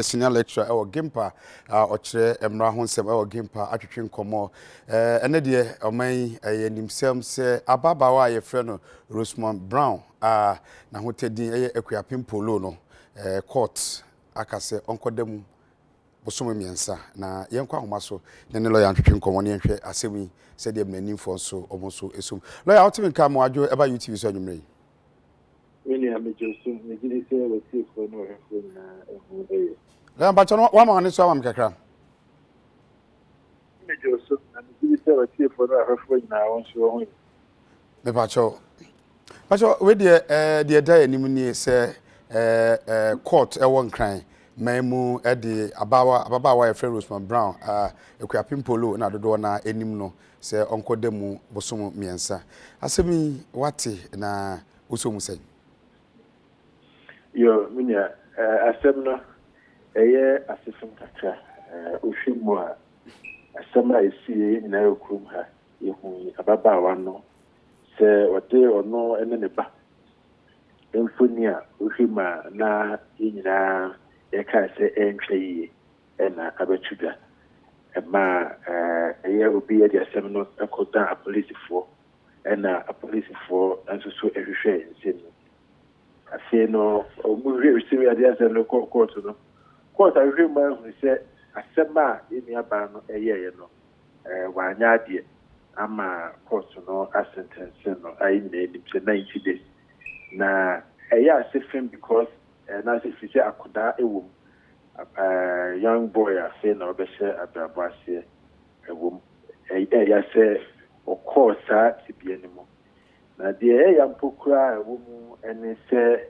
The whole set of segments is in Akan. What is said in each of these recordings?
Senior lecturer ewo Gimpa ochire emra ho nsem ewo Gimpa atwetwe nkomo ene de oman nimsem se ababawa ye frɛ no Rosemond Brown na hotedin Akuapem Poloo no court akase onkodam bosom miensa na yenkwa ahoma so ne lawyer atwetwe nkomo ne nhwe asemi se de mnanimfo so omonso esum lawyer otimi nka mo adwo eba UTV so anwumre Really, I'm just saying, we didn't say we see for no reference. La ba chono wa ma ne so am kakra. Me just so, and we say we see for no reference na won so ho. Me ba cho. Ba cho we de da anim ni se court e won kran maimu e de ababawa e frɛ Rosemond Brown Akuapem Poloo na dodo na anim no se onkodemu bosom miensa. Asemi wate na uso musai. Yo, minya asem no eye asefem kakra ohwemu a asem a esi na okurum ha yehu ababawa no se wote ono ene ne ba emfoni a ohwema na nyina yeka se entwe yi na abatwuda ema eye obi ye asem no ekoda a police for na a police for nso so ehwehwe nsem I no, we receive ideas and local court. Court, I remember we said, a sema in your ban a year, one yard, I'm a court, no, a sentence, no, I named him to 90 days. Now, a year system because, and as if you say, I could die a young boy, I say, no, be share at the bus here, a woman, a year say, of course, to be anymore. Na de ya mpokura womu ene se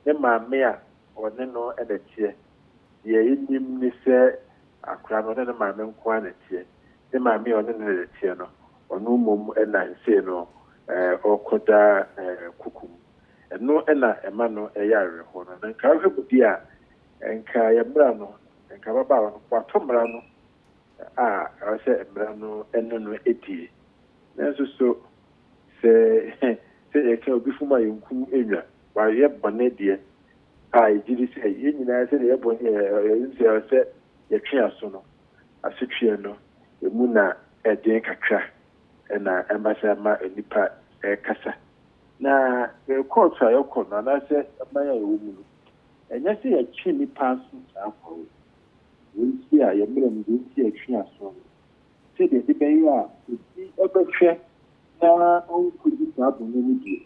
ne maame a one no edetie de enim ni se akra no ne maame nko anetie ne maame one ne edetie no ono mom ena nse no okoda kukum eno ena ema no eyare ho no na nka hwebudi a enka yemra no enka baba no kwatomra no a se emra no eno no edie nanso so se eke obi fuma yunku enwa wa ye bone de ejiri se ye nyina se ye bone se ye twe aso no asetwe no emu na eden kakra na embasa ma enipa kasa na court ayo kono na se amaya ewu mu enya se ye twe nipa so akọ wonsi a ye mre mu wonsi ye twe aso se de ben ya obetwe na on kudi sabu n'udi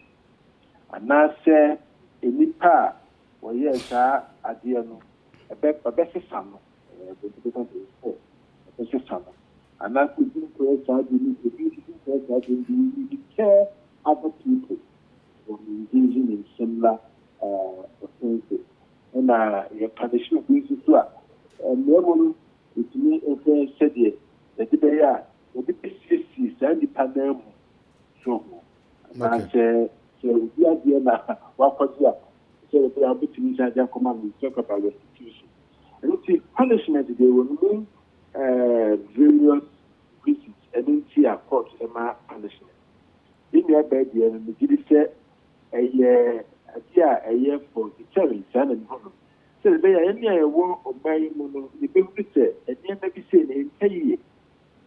anase enipa oye sa ade no ebe sesano sesano anase kudi ko sa ade ni kudi ko sa ade ni care other people from engaging in similar offenses na your punishment is to a level it me e said the be ya obi pesi sa di panel so say we are there na wakodia so we are between Nigeria command we talk about restitution and the punishment they will mean various reasons and in here court ema punishment in your bed there and the say a year for deterrence and honor so they are any war of my mono the people say and maybe say in pay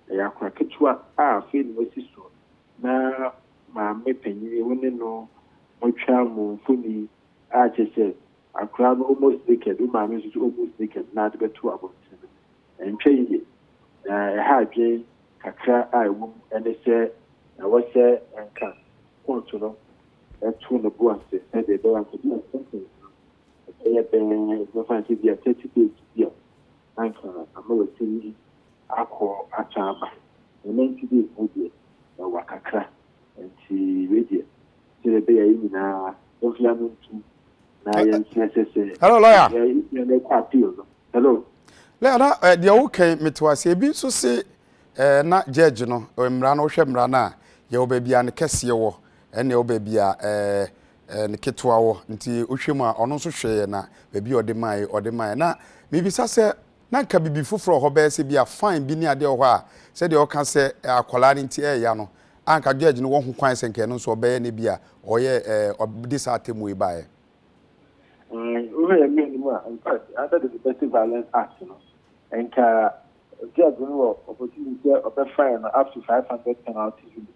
ya kwa ketwa fe ni wasi so na ma mepenyi woni no motwa mu funi chese akra no almost naked ma me so almost naked na de beto abontin entwe yi ha dwe kakra ewu ene se na wo se enka kontu no etu no bo ase e de do an to something e ben no fancy dia 30 days dia anka amalo tini akọ achaba ene days odi na wakakra enti radio se be ya nyina ofiamuntu na yense hello lawyer ne kwapio no hello lawyer na de okay metwase ebi so se na judge no mra no hwe mra na ye obabia ne kese wo ene obabia ne ketwa wo nti ohwemu a ono so hwe na babi ode mai na bibisa se na nka bibi foforo ho be se bia fine bi ni ade ho a se de o ka se akola ni nti ya no anka judge no wo ho kwan se nke no so obeye ne bia oye obidi sa atemu ibae We minimum, in fact, under the Domestic Violence Act, and judge will opportunity of a fine up to 500 penalty units.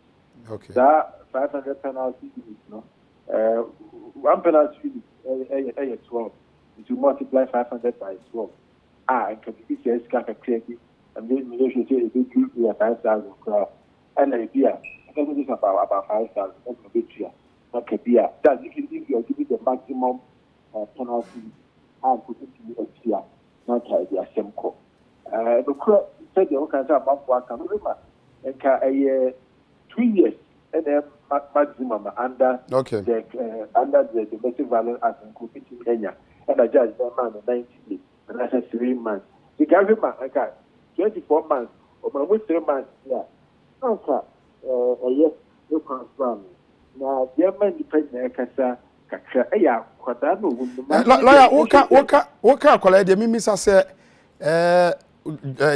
Okay. That 500 penalty units, one penalty unit, 12. If you multiply 500 by 12, and can be says crazy, and then you should say it will be a 5,000 crowd, and a beer. I think it's about 5,000. That's a bit here. Not a beer. That you can give the maximum penalty and put it to a year, not a same call. The court said the okay about one can remember and 2 years and then maximum under the Domestic Violence Act and could be in Kenya and I judge the man 90 days and I said 3 months. The government I got 24 months or my 3 months, yeah. Okay, yes, you can from now. The man depends on lawyer, woka akwala de mimisa se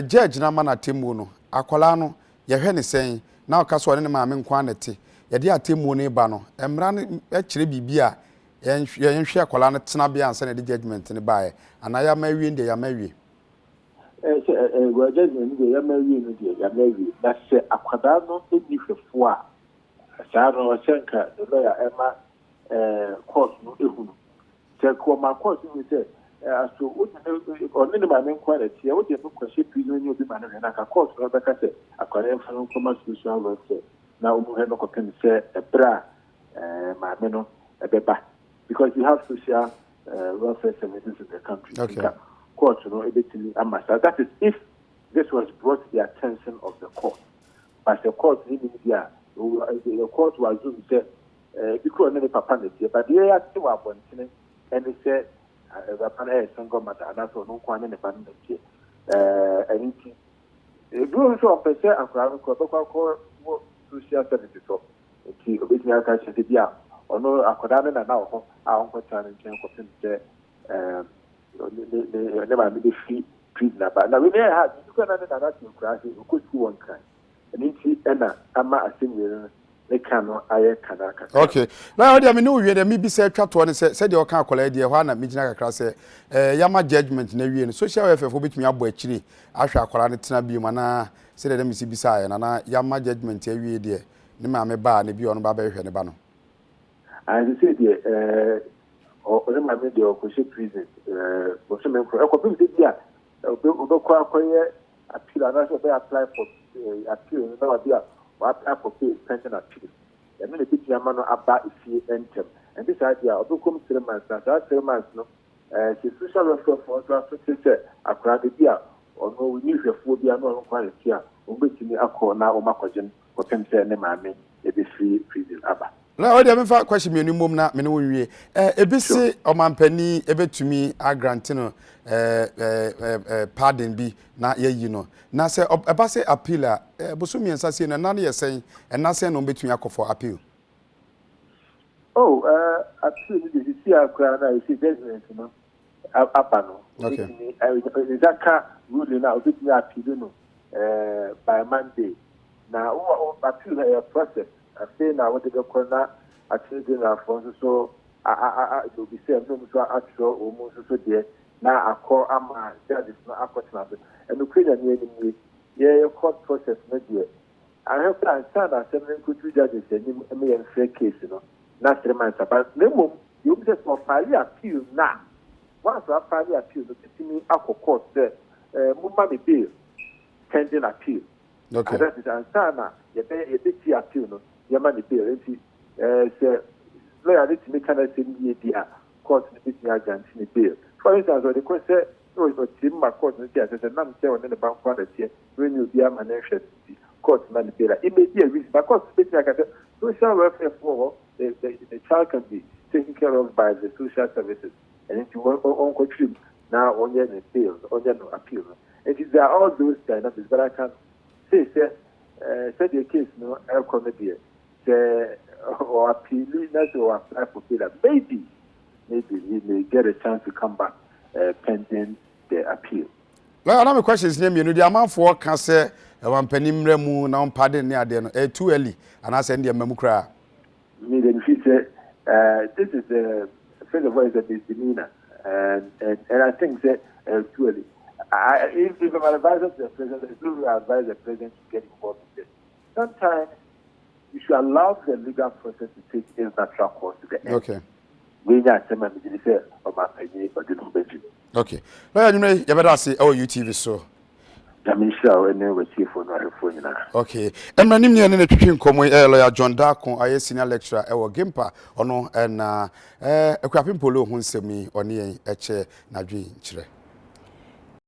judge na mana temu no akwala no ye hwe ne sen na oka so ne maame nkwa ne te ye de atemu ne ba no emra ne kire bibia ye hwe akwala no tena bia ansa ne de judgment ne baaye ana ya mawie nde ya mawie judgment nde ya mawie no de ya mawie na se akwada no eni hwefo a saa no senka the lawyer ema course no ehunu se ko ma course ni se so o ni ma men quality o de no kwase prison ni obi ma na ka course no be ka se akware fa no koma social worker na o he no ko pen se ebra ma me no ebeba because you have social welfare services in the country. Okay. Court no ebetini amasa. That is if this was brought to the attention of the court. But the court in India, the court was doing say because any papa ne but they are still appointing and they say the panel single matter and that's no kwan ne ban ne anything do so person akra ko social services so ti obetini aka che dia ono akoda ne na ho a on ko tan nchen ko pin se ne ma me free prisoner but na we have because na na that crash ko school one kind and it na ama assembly ne kano aye kanaka. Okay. Now odi amene uwie de mi bi se twato ne se de oka akola de ho na migina kakra se yama judgment na wie ne social welfare fo bitumi abo akiri ahwe akola ne tena bi mana se de mi si bisa aye na yama judgment awie de ne ma me ba ne bi ono ba ba hwe ne ba no. And say the or my media or prison or some equipment there. Appeal and also they apply for appeal now there or apply for pension appeal. And then the big man about if he enter. And this idea of come 3 months, that 3 months no social welfare for to say a crowd there or no we need your food there no quality here. Obetini akọ na o makojen ko pension ne maame e be free prison aba. Na o de me fa question me mum na me no wie ebisi omampani ebetumi agrant no pardon bi na yeyi no na se eba se appeal a bosumi ensa se na na yesen na se no betumi akofo appeal appeal ni see akra na see judgment no apa no okay izaka ruling na obetumi appeal no by Monday na o appeal na process I say now what the corner actually na for so to be said no so actual almost so there now I call ama that is not appointment and the create any yeah court process no there I have to stand as seven could judges and me and fair case you know not 3 months but no you just for file appeal now once I file appeal the me akọ court there mumma me bail pending appeal okay that is answer you be appeal no yama the bill enti say lawyer need to make an assembly dia court need to grant the bill for instance the court say no it team ma court no say say nam say on the bank for the say when you be a manager court man the bill it may be a risk but court say social welfare for the child can be taken care of by the social services and if you want on contribute now on the bill on the appeal it is there all those dynamics but I can say said the case no comedy or appealing that or apply for failure. Maybe we may get a chance to come back pending the appeal. Now, another question is name you the amount for can say one penimre mu na pardon near there too early and I send the memukra. Me then she said this is the first of all, it's a misdemeanor. And I think that truly, if I'm an advisor to the president, there's no way I advise the president to get involved in this. Sometimes you should allow the legal process to take its natural course to the end. Okay. Okay. Well, you know, you better say, oh, UTV so. Okay. Emranim ni ene twetwe nkomo lawyer John Darko aye senior lecturer e wo Gimpa ono na Akuapem Poloo ho nsemi one yen eche nadwe nkyere.